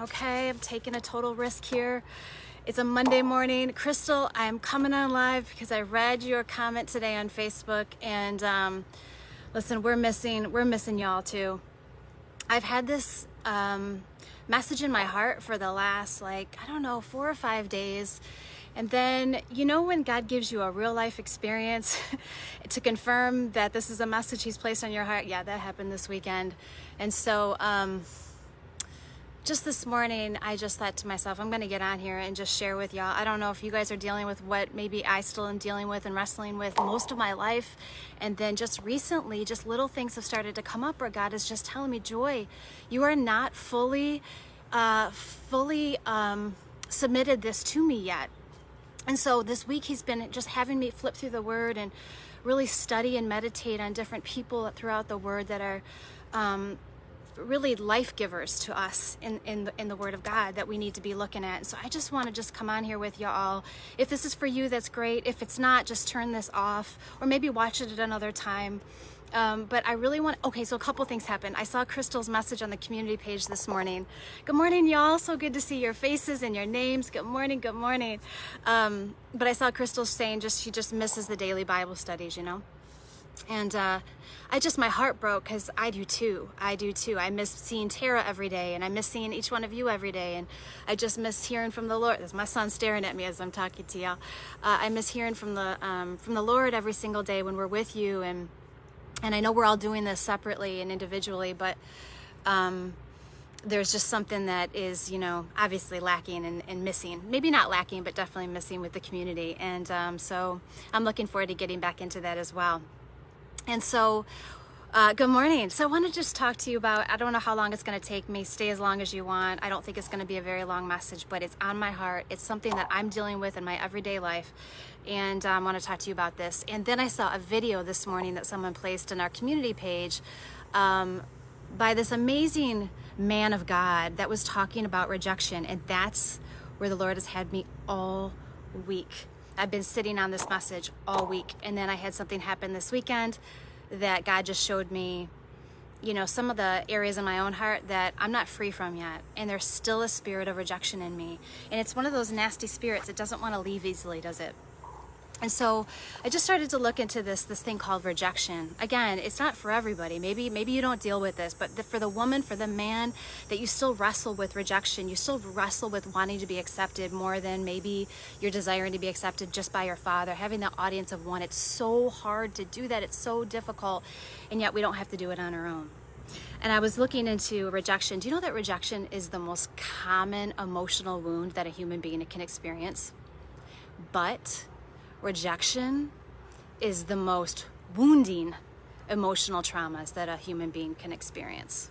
Okay, I'm taking a total risk here. It's a Monday morning. Crystal, I'm coming on live because I read your comment today on Facebook, and listen, we're missing y'all too. I've had this message in my heart for the last, 4 or 5 days. And then, when God gives you a real life experience to confirm that this is a message He's placed on your heart, yeah, that happened this weekend. And so, just this morning, I just thought to myself, I'm going to get on here and just share with y'all. I don't know if you guys are dealing with what maybe I still am dealing with and wrestling with most of my life. And then just recently, just little things have started to come up where God is just telling me, Joy, you are not fully submitted this to me yet. And so this week He's been just having me flip through the Word and really study and meditate on different people throughout the Word that are really life givers to us in the Word of God that we need to be looking at. And so I just want to just come on here with y'all. If this is for you, that's great. If it's not, just turn this off or maybe watch it at another time. But I really want, okay, so a couple things happened. I saw Crystal's message on the community page this morning. Good morning, y'all. So good to see your faces and your names. Good morning, good morning. But I saw Crystal saying she just misses the daily Bible studies, And my heart broke because I do too. I miss seeing Tara every day, and I miss seeing each one of you every day, and I just miss hearing from the Lord. There's my son staring at me as I'm talking to y'all. I miss hearing from the Lord every single day when we're with you, and I know we're all doing this separately and individually, but there's just something that is, obviously lacking and missing. Maybe not lacking, but definitely missing with the community. And so I'm looking forward to getting back into that as well. And so, good morning. So I want to just talk to you about, I don't know how long it's going to take me. Stay as long as you want. I don't think it's going to be a very long message, but it's on my heart. It's something that I'm dealing with in my everyday life. And I want to talk to you about this. And then I saw a video this morning that someone placed in our community page by this amazing man of God that was talking about rejection. And that's where the Lord has had me all week. I've been sitting on this message all week. And then I had something happen this weekend that God just showed me, some of the areas in my own heart that I'm not free from yet. And there's still a spirit of rejection in me. And it's one of those nasty spirits. It doesn't want to leave easily, does it? And so I just started to look into this thing called rejection. Again, it's not for everybody. Maybe you don't deal with this, but for the woman, for the man, that you still wrestle with rejection. You still wrestle with wanting to be accepted more than maybe you're desiring to be accepted just by your father. Having that audience of one, it's so hard to do that. It's so difficult, and yet we don't have to do it on our own. And I was looking into rejection. Do you know that rejection is the most common emotional wound that a human being can experience? But rejection is the most wounding emotional traumas that a human being can experience.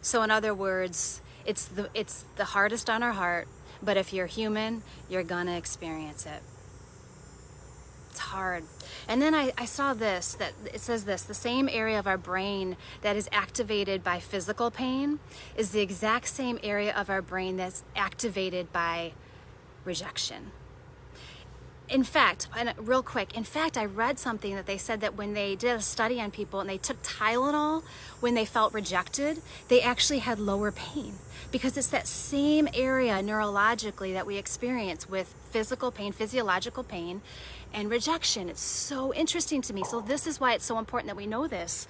So in other words, it's the hardest on our heart, but if you're human, you're gonna experience it. It's hard. And then I saw this, that it says this: the same area of our brain that is activated by physical pain is the exact same area of our brain that's activated by rejection. In fact, and real quick, I read something that they said that when they did a study on people and they took Tylenol when they felt rejected, they actually had lower pain, because it's that same area neurologically that we experience with physical pain, physiological pain, and rejection. It's so interesting to me. So this is why it's so important that we know this,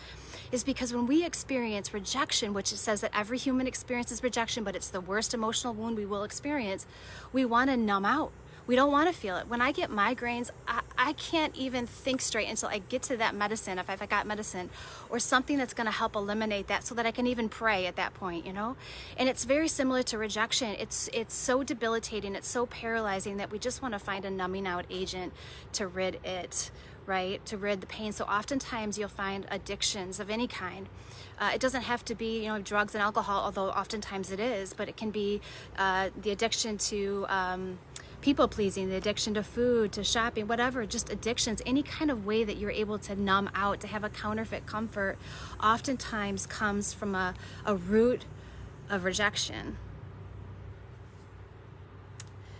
is because when we experience rejection, which it says that every human experiences rejection, but it's the worst emotional wound we will experience, we want to numb out. We don't want to feel it. When I get migraines, I can't even think straight until I get to that medicine, if I got medicine, or something that's going to help eliminate that so that I can even pray at that point, And it's very similar to rejection. It's so debilitating, it's so paralyzing that we just want to find a numbing out agent to rid it, right? To rid the pain. So oftentimes you'll find addictions of any kind. It doesn't have to be, drugs and alcohol, although oftentimes it is, but it can be the addiction to people pleasing, the addiction to food, to shopping, whatever, just addictions, any kind of way that you're able to numb out, to have a counterfeit comfort, oftentimes comes from a root of rejection.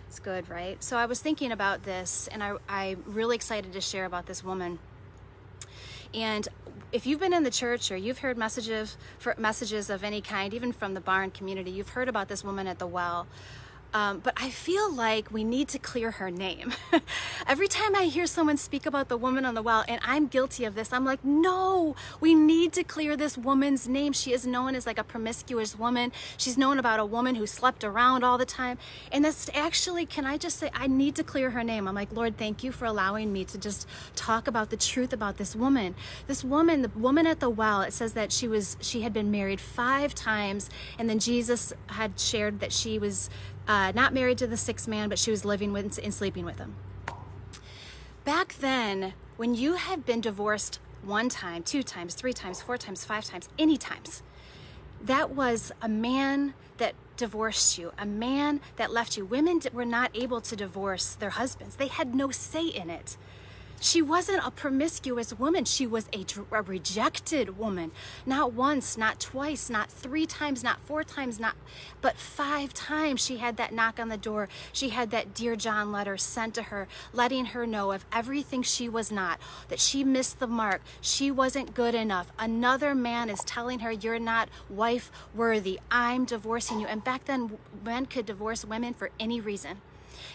It's good, right? So I was thinking about this, and I'm really excited to share about this woman. And if you've been in the church or you've heard messages of any kind, even from the barn community, you've heard about this woman at the well. But I feel like we need to clear her name. Every time I hear someone speak about the woman on the well, and I'm guilty of this, I'm like, no, we need to clear this woman's name. She is known as like a promiscuous woman. She's known about a woman who slept around all the time. And that's actually, can I just say, I need to clear her name. I'm like, Lord, thank you for allowing me to just talk about the truth about this woman. This woman, the woman at the well, it says that she had been married 5 times, and then Jesus had shared that she was not married to the 6th man, but she was living with and sleeping with him. Back then, when you had been divorced 1 time, 2 times, 3 times, 4 times, 5 times, any times, that was a man that divorced you, a man that left you. Women were not able to divorce their husbands. They had no say in it. She wasn't a promiscuous woman. She was a rejected woman. Not once, not twice, not 3 times, not 4 times, but 5 times she had that knock on the door. She had that Dear John letter sent to her, letting her know of everything she was not, that she missed the mark. She wasn't good enough. Another man is telling her, you're not wife worthy. I'm divorcing you. And back then, men could divorce women for any reason.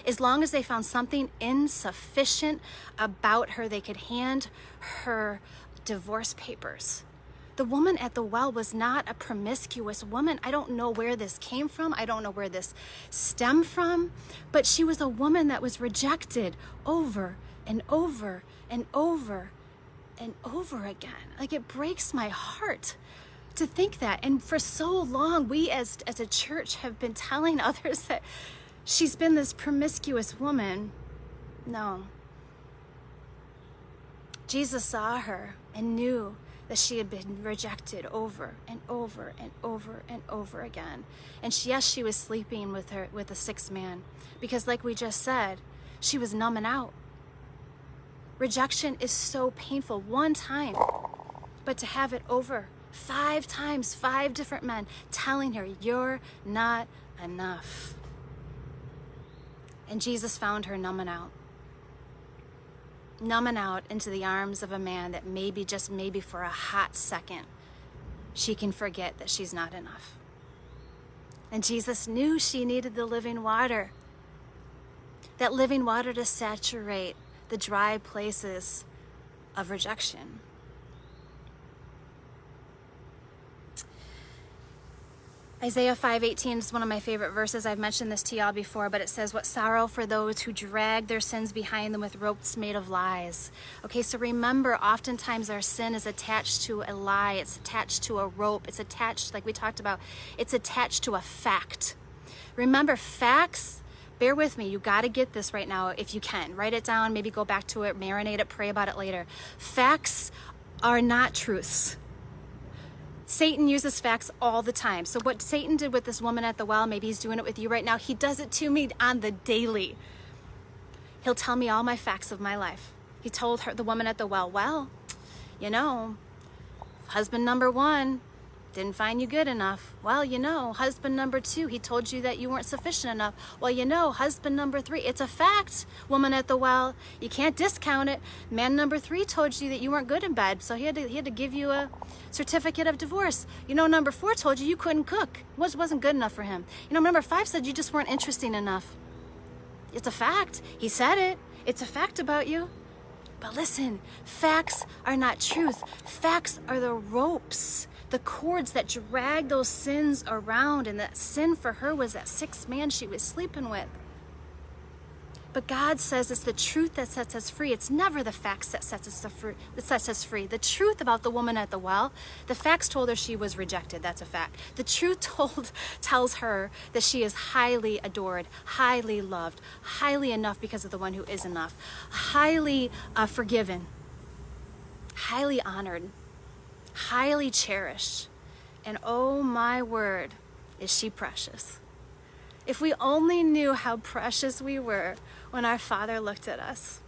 As long as they found something insufficient about her, they could hand her divorce papers. The woman at the well was not a promiscuous woman. I don't know where this came from. I don't know where this stemmed from, but she was a woman that was rejected over and over and over and over again. Like, it breaks my heart to think that. And for so long, we as a church have been telling others that she's been this promiscuous woman. No. Jesus saw her and knew that she had been rejected over and over and over and over again. And she was sleeping with the 6th man, because like we just said, she was numbing out. Rejection is so painful 1 time, but to have it over 5 times, 5 different men telling her, you're not enough. And Jesus found her numbing out into the arms of a man that maybe, just maybe for a hot second, she can forget that she's not enough. And Jesus knew she needed the living water, that living water to saturate the dry places of rejection. Isaiah 5:18 is one of my favorite verses. I've mentioned this to y'all before, but it says, what sorrow for those who drag their sins behind them with ropes made of lies. Okay, so remember, oftentimes our sin is attached to a lie. It's attached to a rope. It's attached, like we talked about, it's attached to a fact. Remember, facts, bear with me. You got to get this right now if you can. Write it down, maybe go back to it, marinate it, pray about it later. Facts are not truths. Satan uses facts all the time. So what Satan did with this woman at the well, maybe he's doing it with you right now. He does it to me on the daily. He'll tell me all my facts of my life. He told her, the woman at the well, you know, husband number 1 didn't find you good enough. Well, you know, husband number 2, he told you that you weren't sufficient enough. Well, you know, husband number 3, it's a fact, woman at the well. You can't discount it. Man number 3 told you that you weren't good in bed, so he had to give you a certificate of divorce. You know, number 4 told you couldn't cook. It wasn't good enough for him. You know, number 5 said you just weren't interesting enough. It's a fact. He said it. It's a fact about you. But listen, facts are not truth. Facts are the ropes, the cords that drag those sins around. And that sin for her was that 6th man she was sleeping with. But God says it's the truth that sets us free. It's never the facts that sets us free. The truth about the woman at the well, the facts told her she was rejected. That's a fact. The truth tells her that she is highly adored, highly loved, highly enough because of the one who is enough, highly forgiven, highly honored, highly cherished. And oh my word, is she precious. If we only knew how precious we were when our Father looked at us.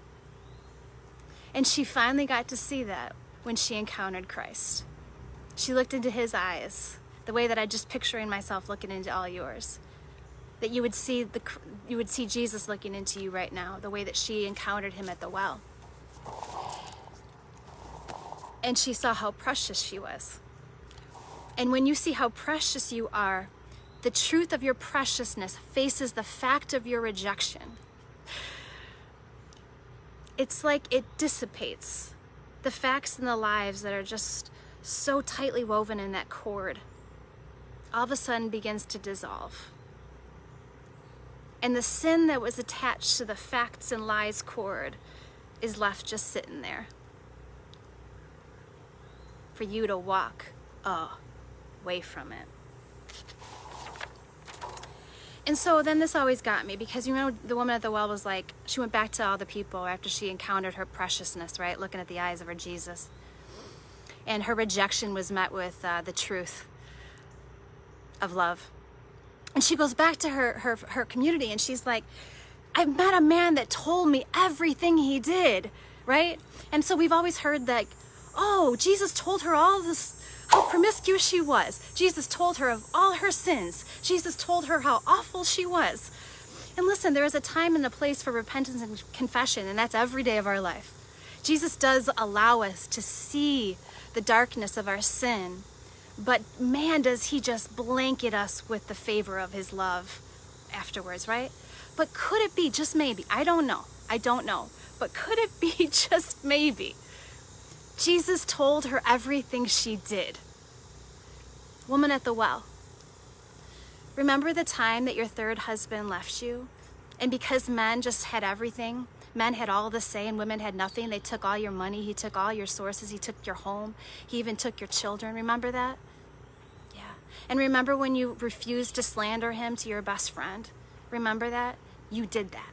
And she finally got to see that when she encountered Christ. She looked into his eyes, the way that I just picturing myself looking into all yours. That you would see Jesus looking into you right now, the way that she encountered him at the well. and she saw how precious she was. And when you see how precious you are, the truth of your preciousness faces the fact of your rejection. It's like it dissipates the facts in the lives that are just so tightly woven in that cord. All of a sudden begins to dissolve. And the sin that was attached to the facts and lies cord is left just sitting there for you to walk away from it. And so then this always got me, because you know the woman at the well was like, she went back to all the people after she encountered her preciousness, right? Looking at the eyes of her Jesus. And her rejection was met with the truth of love. And she goes back to her community and she's like, I met a man that told me everything he did, right? And so we've always heard that, oh, Jesus told her all this, how promiscuous she was. Jesus told her of all her sins. Jesus told her how awful she was. And listen, there is a time and a place for repentance and confession, and that's every day of our life. Jesus does allow us to see the darkness of our sin, but man, does he just blanket us with the favor of his love afterwards, right? But could it be, just maybe, I don't know, but could it be just maybe, Jesus told her everything she did? Woman at the well, remember the time that your third husband left you? And because men just had everything, men had all the say and women had nothing, they took all your money, he took all your sources, he took your home, he even took your children. Remember that? Yeah. And remember when you refused to slander him to your best friend? Remember that? You did that.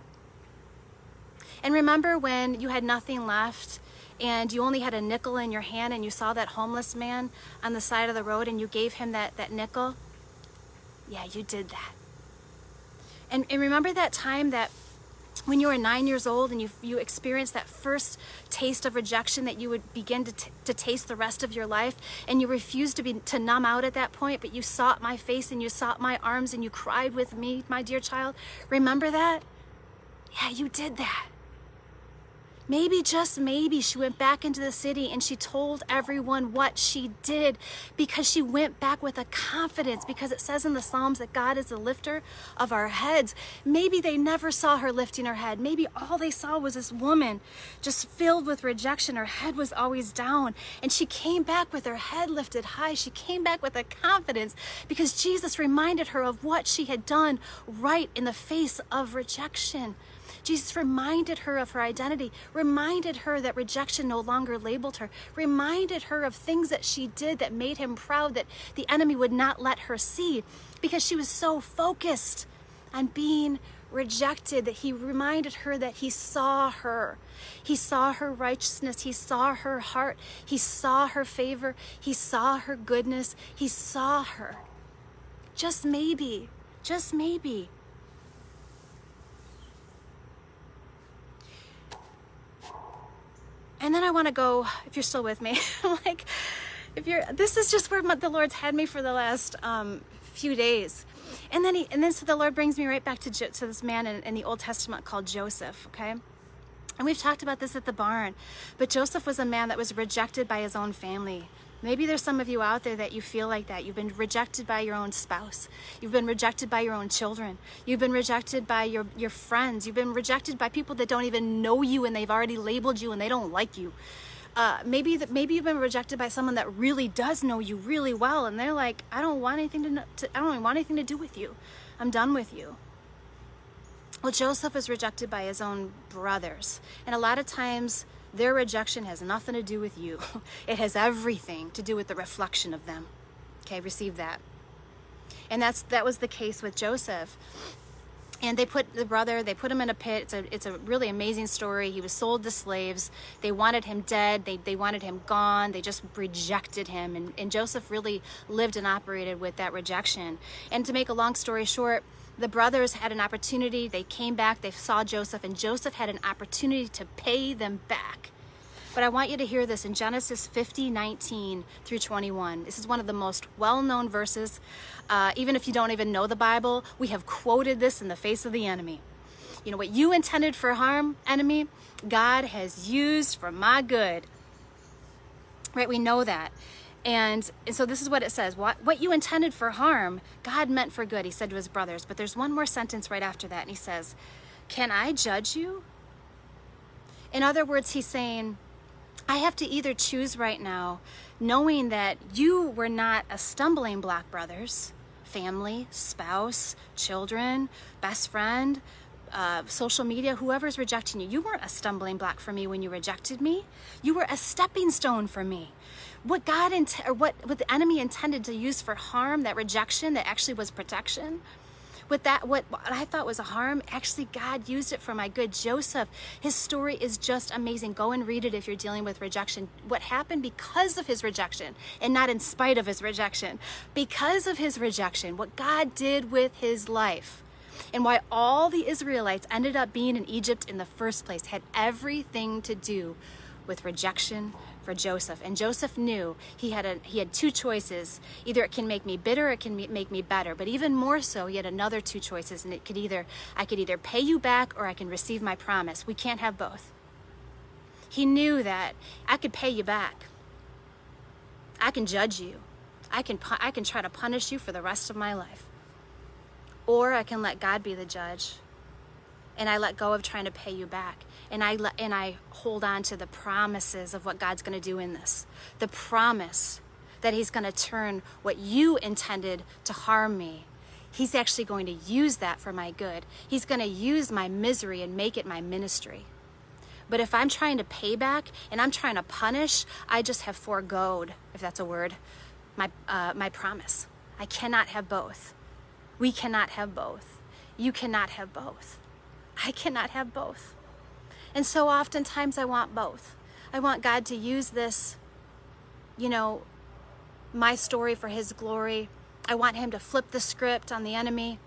And remember when you had nothing left and you only had a nickel in your hand and you saw that homeless man on the side of the road and you gave him that nickel? Yeah, you did that. And remember that time that when you were 9 years old and you experienced that first taste of rejection that you would begin to taste the rest of your life, and you refused to numb out at that point, but you sought my face and you sought my arms and you cried with me, my dear child? Remember that? Yeah, you did that. Maybe, just maybe, she went back into the city and she told everyone what she did, because she went back with a confidence, because it says in the Psalms that God is the lifter of our heads. Maybe they never saw her lifting her head. Maybe all they saw was this woman just filled with rejection. Her head was always down. And she came back with her head lifted high. She came back with a confidence because Jesus reminded her of what she had done right in the face of rejection. Jesus reminded her of her identity, reminded her that rejection no longer labeled her, reminded her of things that she did that made him proud, that the enemy would not let her see, because she was so focused on being rejected that he reminded her that he saw her. He saw her righteousness. He saw her heart. He saw her favor. He saw her goodness. He saw her. Just maybe, just maybe. And then I want to go, if you're still with me, like, this is just where the Lord's had me for the last few days. And then so the Lord brings me right back to this man in the Old Testament called Joseph, okay? And we've talked about this at the barn, but Joseph was a man that was rejected by his own family. Maybe there's some of you out there that you feel like that. You've been rejected by your own spouse. You've been rejected by your own children. You've been rejected by your friends. You've been rejected by people that don't even know you and they've already labeled you and they don't like you. Maybe you've been rejected by someone that really does know you really well and they're like, I don't want anything I don't even want anything to do with you. I'm done with you. Well, Joseph was rejected by his own brothers. And a lot of times their rejection has nothing to do with you. It has everything to do with the reflection of them. Okay, receive that. And that was the case with Joseph. And they put him in a pit. It's a really amazing story. He was sold to slaves. They wanted him dead. They wanted him gone. They just rejected him. And Joseph really lived and operated with that rejection. And to make a long story short, the brothers had an opportunity. They came back, they saw Joseph, and Joseph had an opportunity to pay them back. But I want you to hear this in Genesis 50:19 through 21. This is one of the most well-known verses. Even if you don't even know the Bible, we have quoted this in the face of the enemy. You know, what you intended for harm, enemy, God has used for my good. right? We know that. And so this is what it says. What you intended for harm, God meant for good, he said to his brothers. But there's one more sentence right after that. And he says, can I judge you? In other words, he's saying, I have to either choose right now, knowing that you were not a stumbling block, brothers, family, spouse, children, best friend, social media, whoever's rejecting you. You weren't a stumbling block for me when you rejected me. You were a stepping stone for me. What what the enemy intended to use for harm, that rejection, that actually was protection. What I thought was a harm, actually God used it for my good. Joseph, his story is just amazing. Go and read it if you're dealing with rejection. What happened because of his rejection, and not in spite of his rejection. Because of his rejection, what God did with his life, and why all the Israelites ended up being in Egypt in the first place, had everything to do with rejection for Joseph. And Joseph knew he had two choices. Either it can make me bitter, or it can make me better. But even more so, he had another two choices, and I could either pay you back, or I can receive my promise. We can't have both. He knew that I could pay you back. I can judge you. I can try to punish you for the rest of my life. Or I can let God be the judge, and I let go of trying to pay you back. And I hold on to the promises of what God's going to do in this. The promise that he's going to turn what you intended to harm me. He's actually going to use that for my good. He's going to use my misery and make it my ministry. But if I'm trying to pay back and I'm trying to punish, I just have foregoed, if that's a word, my promise. I cannot have both. We cannot have both. You cannot have both. I cannot have both. And so oftentimes I want both. I want God to use this, my story for his glory. I want him to flip the script on the enemy.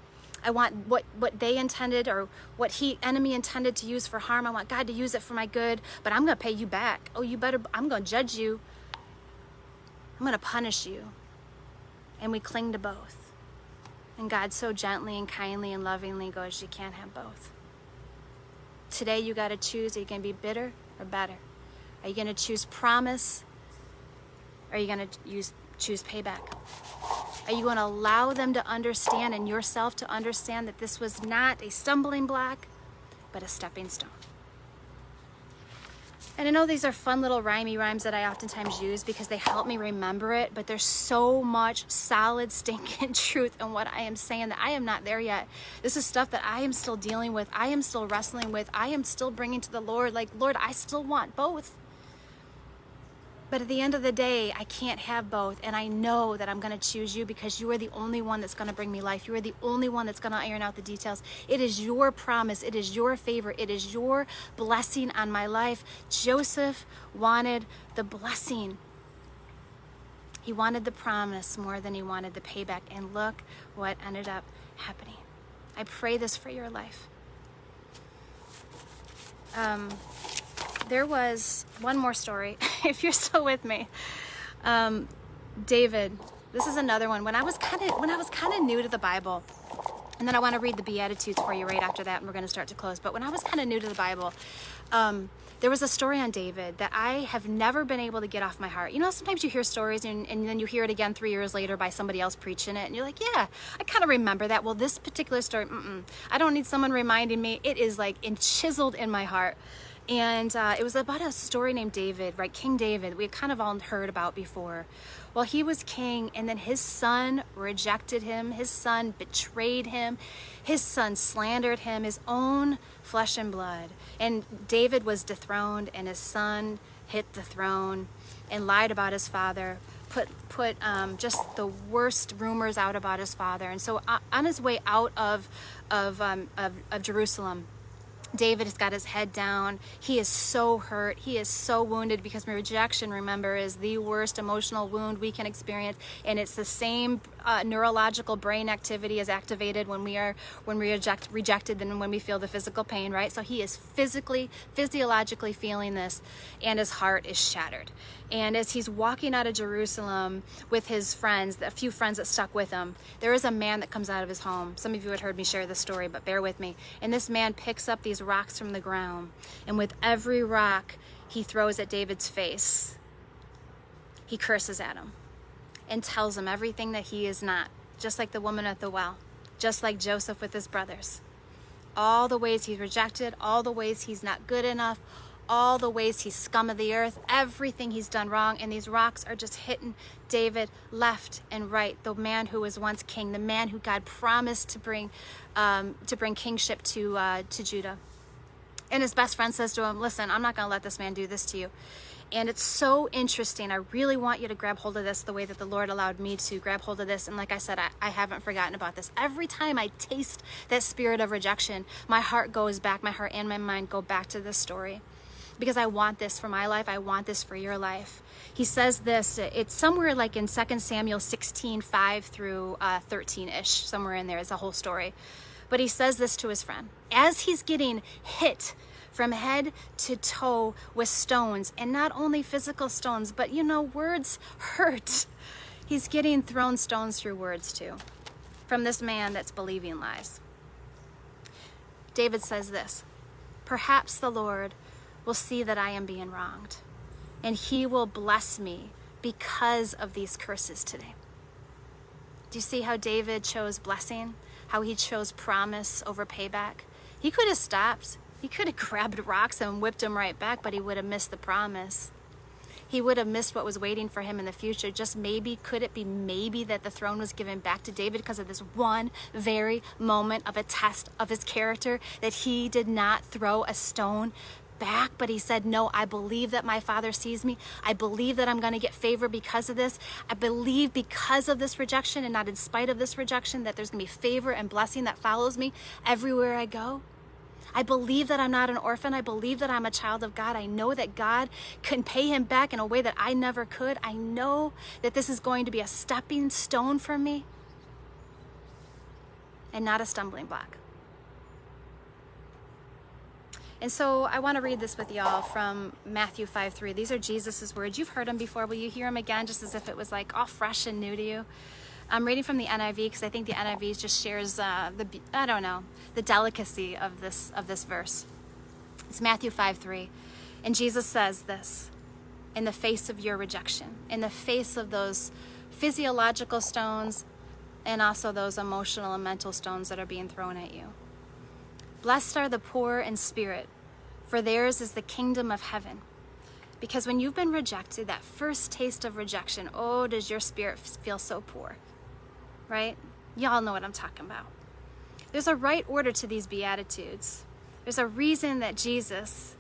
I want what they intended, or what enemy intended to use for harm. I want God to use it for my good, but I'm going to pay you back. Oh, I'm going to judge you. I'm going to punish you. And we cling to both. And God so gently and kindly and lovingly goes, you can't have both. Today you got to choose. Are you going to be bitter or better? Are you going to choose promise? Or are you going to choose payback? Are you going to allow them to understand, and yourself to understand, that this was not a stumbling block, but a stepping stone? And I know these are fun little rhymey rhymes that I oftentimes use because they help me remember it, but there's so much solid stinking truth in what I am saying that I am not there yet. This is stuff that I am still dealing with. I am still wrestling with. I am still bringing to the Lord. Like, Lord, I still want both. But at the end of the day, I can't have both. And I know that I'm going to choose you because you are the only one that's going to bring me life. You are the only one that's going to iron out the details. It is your promise. It is your favor. It is your blessing on my life. Joseph wanted the blessing. He wanted the promise more than he wanted the payback. And look what ended up happening. I pray this for your life. There was one more story, if you're still with me. David, this is another one. When I was kind of new to the Bible, and then I want to read the beatitudes for you right after that, and we're going to start to close. But when I was kind of new to the Bible, there was a story on David that I have never been able to get off my heart. Sometimes you hear stories and then you hear it again 3 years later by somebody else preaching it, and you're like, yeah, I kind of remember that. Well, this particular story, I don't need someone reminding me. It is like chiseled in my heart. And it was about a story named David, right? King David, we had kind of all heard about before. Well, he was king, and then his son rejected him. His son betrayed him. His son slandered him, his own flesh and blood. And David was dethroned, and his son hit the throne and lied about his father, put just the worst rumors out about his father. And so on his way out of Jerusalem, David has got his head down. He is so hurt. He is so wounded because rejection, remember, is the worst emotional wound we can experience. And it's the same neurological brain activity is activated when we rejected than when we feel the physical pain, right? So he is physiologically feeling this, and his heart is shattered. And as he's walking out of Jerusalem with his friends, a few friends that stuck with him, there is a man that comes out of his home. Some of you had heard me share this story, but bear with me. And this man picks up these rocks from the ground, and with every rock he throws at David's face, he curses at him and tells him everything that he is not, just like the woman at the well, just like Joseph with his brothers. All the ways he's rejected, all the ways he's not good enough, all the ways he's scum of the earth, everything he's done wrong, and these rocks are just hitting David left and right, the man who was once king, the man who God promised to bring kingship to Judah. And his best friend says to him, listen, I'm not going to let this man do this to you. And it's so interesting. I really want you to grab hold of this the way that the Lord allowed me to grab hold of this. And like I said, I haven't forgotten about this. Every time I taste that spirit of rejection, my heart goes back, my heart and my mind go back to this story. Because I want this for my life. I want this for your life. He says this, it's somewhere like in 2 Samuel 16, 5 through 13-ish, somewhere in there. It's a whole story. But he says this to his friend. As he's getting hit from head to toe with stones, and not only physical stones, but words hurt. He's getting thrown stones through words too, from this man that's believing lies. David says this, perhaps the Lord will see that I am being wronged, and he will bless me because of these curses today. Do you see how David chose blessing? How he chose promise over payback? He could have stopped. He could have grabbed rocks and whipped them right back, but he would have missed the promise. He would have missed what was waiting for him in the future. Just maybe, could it be maybe that the throne was given back to David because of this one very moment of a test of his character, that he did not throw a stone back, but he said, no, I believe that my Father sees me. I believe that I'm going to get favor because of this. I believe because of this rejection, and not in spite of this rejection, that there's going to be favor and blessing that follows me everywhere I go. I believe that I'm not an orphan. I believe that I'm a child of God. I know that God can pay him back in a way that I never could. I know that this is going to be a stepping stone for me and not a stumbling block. And so I want to read this with y'all from Matthew 5:3. These are Jesus's words. You've heard them before. Will you hear them again, just as if it was like all fresh and new to you? I'm reading from the NIV because I think the NIV just shares the delicacy of this verse. It's Matthew 5:3, and Jesus says this: in the face of your rejection, in the face of those physiological stones, and also those emotional and mental stones that are being thrown at you. Blessed are the poor in spirit, for theirs is the kingdom of heaven. Because when you've been rejected, that first taste of rejection, oh, does your spirit feel so poor, right? Y'all know what I'm talking about. There's a right order to these beatitudes. There's a reason that Jesus,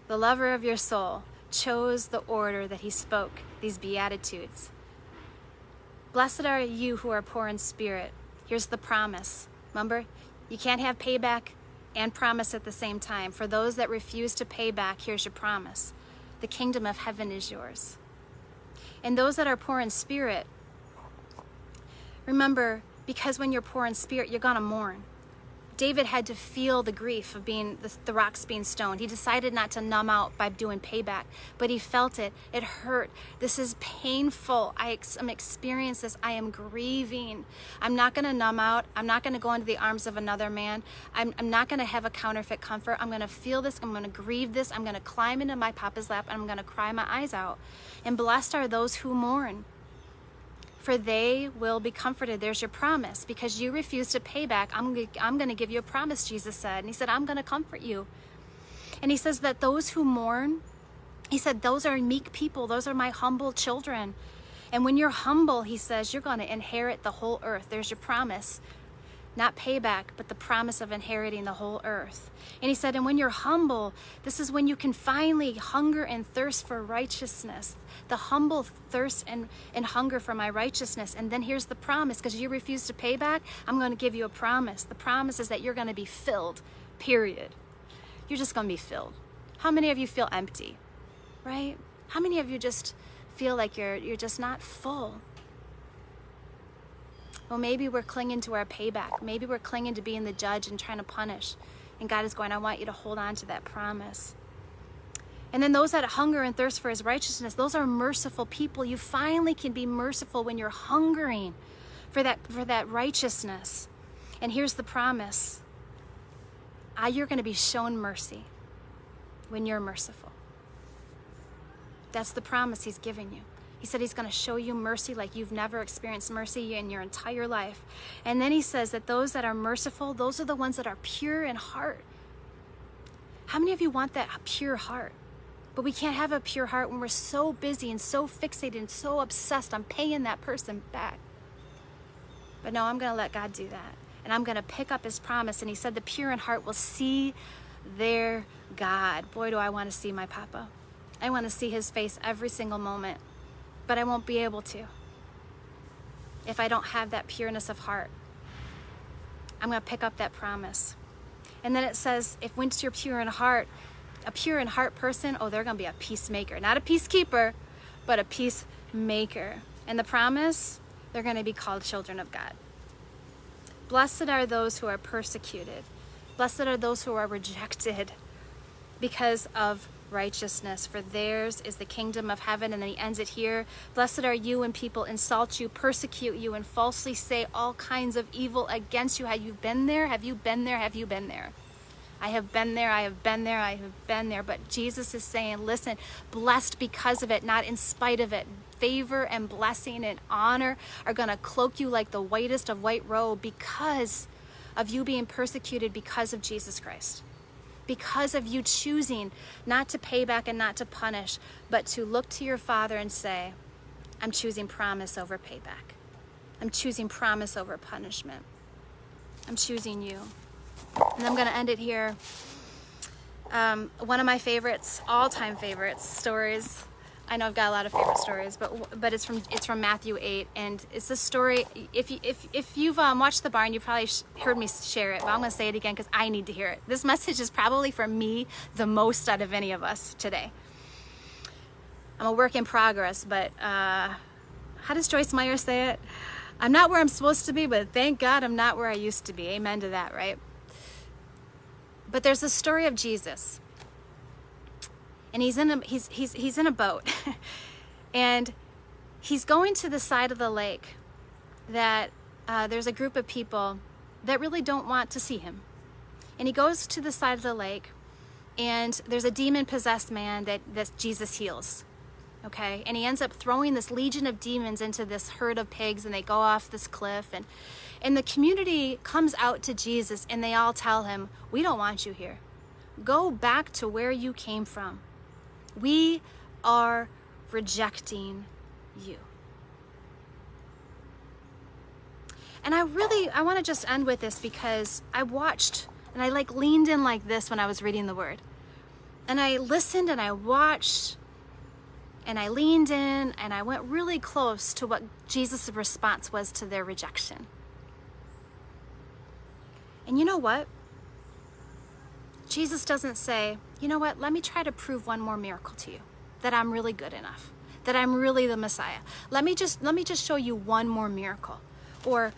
the lover of your soul, chose the order that he spoke, these beatitudes. Blessed are you who are poor in spirit. Here's the promise. Remember, you can't have payback and promise at the same time. For those that refuse to pay back, here's your promise. The kingdom of heaven is yours. And those that are poor in spirit, remember, because when you're poor in spirit, you're gonna mourn. David had to feel the grief of being the rocks being stoned. He decided not to numb out by doing payback, but he felt it. It hurt. This is painful. I'm experiencing this. I am grieving. I'm not going to numb out. I'm not going to go into the arms of another man. I'm not going to have a counterfeit comfort. I'm going to feel this. I'm going to grieve this. I'm going to climb into my papa's lap, and I'm going to cry my eyes out. And blessed are those who mourn, for they will be comforted. There's your promise. Because you refuse to pay back, I'm going to give you a promise, Jesus said. And he said, I'm going to comfort you. And he says that those who mourn, he said, those are meek people. Those are my humble children. And when you're humble, he says, you're going to inherit the whole earth. There's your promise. Not payback, but the promise of inheriting the whole earth. And he said, and when you're humble, this is when you can finally hunger and thirst for righteousness. The humble thirst and hunger for my righteousness. And then here's the promise, because you refuse to pay back, I'm going to give you a promise. The promise is that you're going to be filled, period. You're just going to be filled. How many of you feel empty, right? How many of you just feel like you're just not full? Well, maybe we're clinging to our payback. Maybe we're clinging to being the judge and trying to punish. And God is going, I want you to hold on to that promise. And then those that hunger and thirst for his righteousness, those are merciful people. You finally can be merciful when you're hungering for that righteousness. And here's the promise. You're going to be shown mercy when you're merciful. That's the promise he's giving you. He said he's going to show you mercy like you've never experienced mercy in your entire life. And then he says that those that are merciful, those are the ones that are pure in heart. How many of you want that pure heart? But we can't have a pure heart when we're so busy and so fixated and so obsessed on paying that person back. But no, I'm going to let God do that. And I'm going to pick up his promise. And he said the pure in heart will see their God. Boy, do I want to see my Papa. I want to see his face every single moment. But I won't be able to if I don't have that pureness of heart. I'm going to pick up that promise. And then it says, if once you're pure in heart, a pure in heart person, oh, they're going to be a peacemaker. Not a peacekeeper, but a peacemaker. And the promise, they're going to be called children of God. Blessed are those who are persecuted. Blessed are those who are rejected because of righteousness, for theirs is the kingdom of heaven. And then he ends it here. Blessed are you when people insult you, persecute you, and falsely say all kinds of evil against you. Have you been there? Have you been there? Have you been there? I have been there, I have been there, I have been there. But Jesus is saying, listen, blessed because of it, not in spite of it. Favor and blessing and honor are going to cloak you like the whitest of white robe because of you being persecuted because of Jesus Christ. Because of you choosing not to pay back and not to punish, but to look to your Father and say, I'm choosing promise over payback. I'm choosing promise over punishment. I'm choosing you. And I'm going to end it here. One of my favorites, all-time favorites, stories. I know I've got a lot of favorite stories, but it's from Matthew 8, and it's a story. If you've watched The Barn, you've probably heard me share it, but I'm going to say it again because I need to hear it. This message is probably for me the most out of any of us today. I'm a work in progress, but how does Joyce Meyer say it? I'm not where I'm supposed to be, but thank God I'm not where I used to be. Amen to that, right? But there's a story of Jesus, and he's in a boat, and he's going to the side of the lake that there's a group of people that really don't want to see him. And he goes to the side of the lake, and there's a demon-possessed man that Jesus heals. Okay, and he ends up throwing this legion of demons into this herd of pigs, and they go off this cliff, and the community comes out to Jesus, and they all tell him, we don't want you here. Go back to where you came from. We are rejecting you. And I want to just end with this because I watched, and I leaned in like this when I was reading the word. And I listened and I watched, and I leaned in, and I went really close to what Jesus' response was to their rejection. And you know what? Jesus doesn't say, you know what, let me try to prove one more miracle to you, that I'm really good enough, that I'm really the Messiah. Let me just show you one more miracle. Or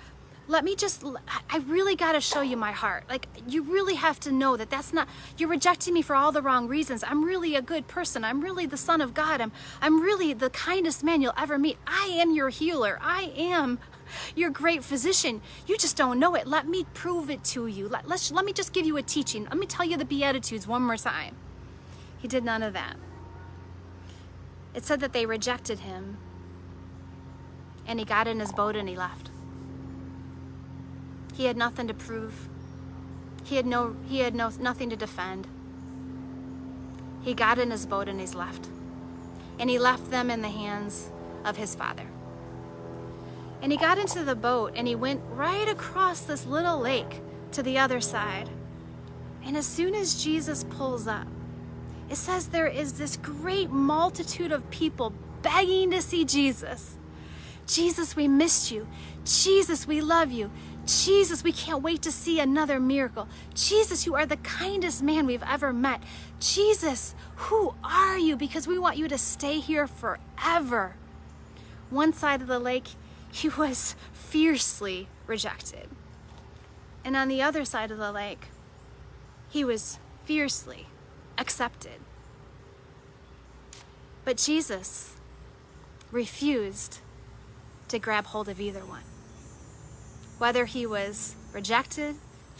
I really got to show you my heart. Like, you really have to know that that's not, you're rejecting me for all the wrong reasons. I'm really a good person. I'm really the Son of God. I'm really the kindest man you'll ever meet. I am your healer. I am your great physician. You just don't know it. Let me prove it to you. Let me just give you a teaching. Let me tell you the beatitudes one more time. He did none of that. It said that they rejected him, and he got in his boat and he left. He had nothing to prove. He had nothing to defend. He got in his boat and he's left. And he left them in the hands of his Father. And he got into the boat and he went right across this little lake to the other side. And as soon as Jesus pulls up, it says there is this great multitude of people begging to see Jesus. Jesus, we missed you. Jesus, we love you. Jesus, we can't wait to see another miracle. Jesus, you are the kindest man we've ever met. Jesus, who are you? Because we want you to stay here forever. One side of the lake, he was fiercely rejected. And on the other side of the lake, he was fiercely accepted. But Jesus refused to grab hold of either one. Whether he was rejected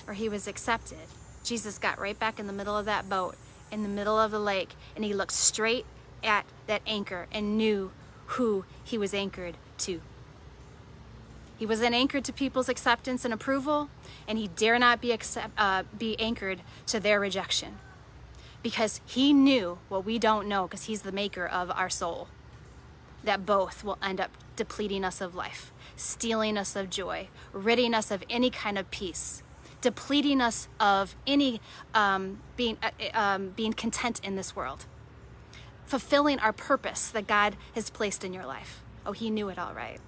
or he was accepted, Jesus got right back in the middle of that boat, in the middle of the lake, and he looked straight at that anchor and knew who he was anchored to. He wasn't anchored to people's acceptance and approval, and he dare not be anchored to their rejection, because he knew what we don't know, because he's the maker of our soul, that both will end up depleting us of life, stealing us of joy, ridding us of any kind of peace, depleting us of any being content in this world, fulfilling our purpose that God has placed in your life. Oh, he knew it all right.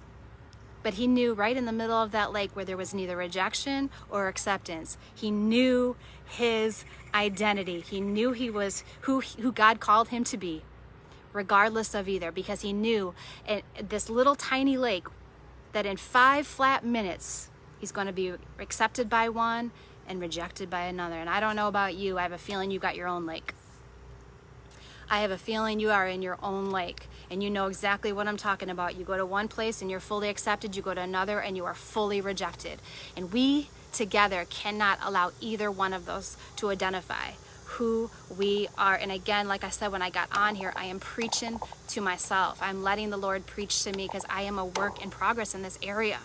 But he knew right in the middle of that lake where there was neither rejection or acceptance, he knew his identity. He knew he was who God called him to be, regardless of either, because he knew in this little tiny lake that in 5 flat minutes, he's going to be accepted by one and rejected by another. And I don't know about you, I have a feeling you got your own lake. I have a feeling you are in your own lake, and you know exactly what I'm talking about. You go to one place and you're fully accepted, you go to another and you are fully rejected. And we together cannot allow either one of those to identify who we are. And again, like I said, when I got on here, I am preaching to myself. I'm letting the Lord preach to me, because I am a work in progress in this area.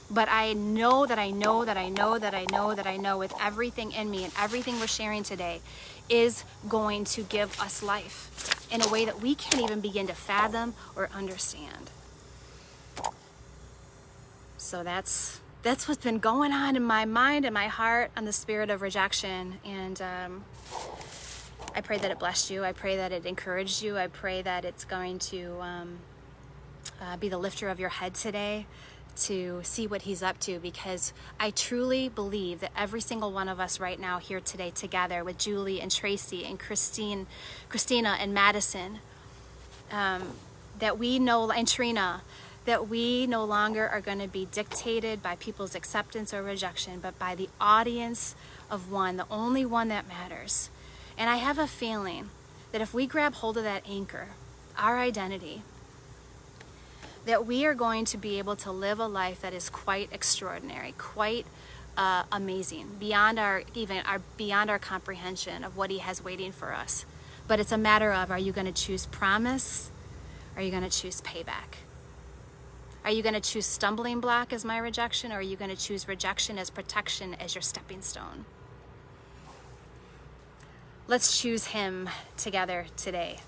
But I know that I know that I know that I know that I know with everything in me, and everything we're sharing today is going to give us life in a way that we can't even begin to fathom or understand. So that's what's been going on in my mind and my heart on the spirit of rejection. And I pray that it blessed you. I pray that it encouraged you. I pray that it's going to be the lifter of your head today, to see what he's up to, because I truly believe that every single one of us right now here today together with Julie and Tracy and Christina and Madison, that we know, and Trina, that we no longer are going to be dictated by people's acceptance or rejection, but by the audience of one, the only one that matters. And I have a feeling that if we grab hold of that anchor, our identity, that we are going to be able to live a life that is quite extraordinary, quite amazing, beyond our comprehension of what he has waiting for us. But it's a matter of, are you going to choose promise? Or are you going to choose payback? Are you going to choose stumbling block as my rejection, or are you going to choose rejection as protection, as your stepping stone? Let's choose him together today.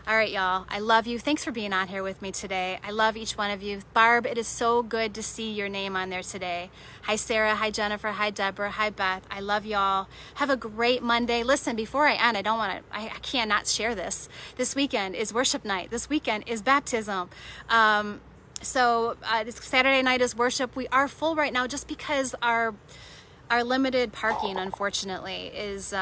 All right, y'all, I love you. Thanks for being on here with me today. I love each one of you. Barb, it is so good to see your name on there today. Hi, Sarah. Hi, Jennifer. Hi, Deborah. Hi, Beth. I love y'all. Have a great Monday. Listen, before I end, I cannot share this. This weekend is worship night. This weekend is baptism. So this Saturday night is worship. We are full right now just because our limited parking, unfortunately, is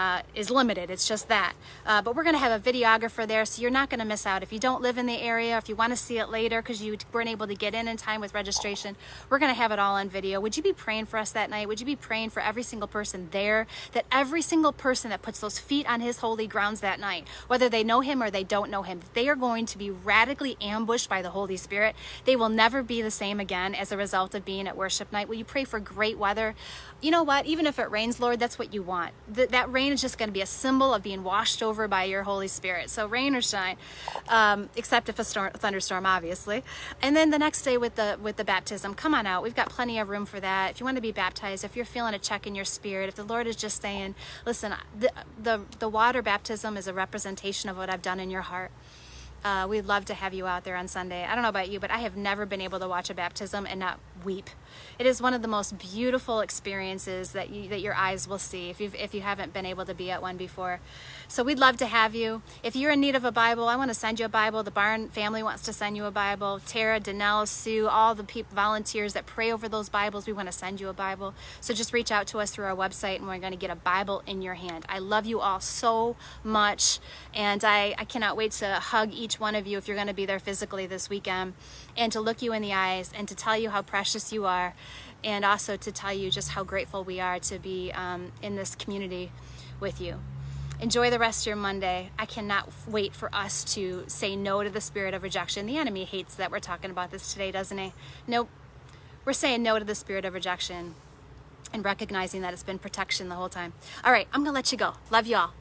limited. It's just that. But we're going to have a videographer there, so you're not going to miss out. If you don't live in the area, if you want to see it later because you weren't able to get in time with registration, we're going to have it all on video. Would you be praying for us that night? Would you be praying for every single person there, that every single person that puts those feet on his holy grounds that night, whether they know him or they don't know him, they are going to be radically ambushed by the Holy Spirit. They will never be the same again as a result of being at worship night. Will you pray for great weather? You know what? Even if it rains, Lord, that's what you want. That rain is just going to be a symbol of being washed over by your Holy Spirit. So rain or shine, except if a thunderstorm, obviously. And then the next day with the baptism, come on out. We've got plenty of room for that. If you want to be baptized, if you're feeling a check in your spirit, if the Lord is just saying, listen, the water baptism is a representation of what I've done in your heart. We'd love to have you out there on Sunday. I don't know about you, but I have never been able to watch a baptism and not weep. It is one of the most beautiful experiences that your eyes will see if you haven't been able to be at one before. So we'd love to have you. If you're in need of a Bible, I want to send you a Bible. The Barn family wants to send you a Bible. Tara, Danelle, Sue, all the volunteers that pray over those Bibles, we want to send you a Bible. So just reach out to us through our website, and we're going to get a Bible in your hand. I love you all so much, and I cannot wait to hug each one of you if you're going to be there physically this weekend, and to look you in the eyes and to tell you how precious you are, and also to tell you just how grateful we are to be in this community with you. Enjoy the rest of your Monday. I cannot wait for us to say no to the spirit of rejection. The enemy hates that we're talking about this today, doesn't he? Nope. We're saying no to the spirit of rejection and recognizing that it's been protection the whole time. All right, I'm going to let you go. Love you all.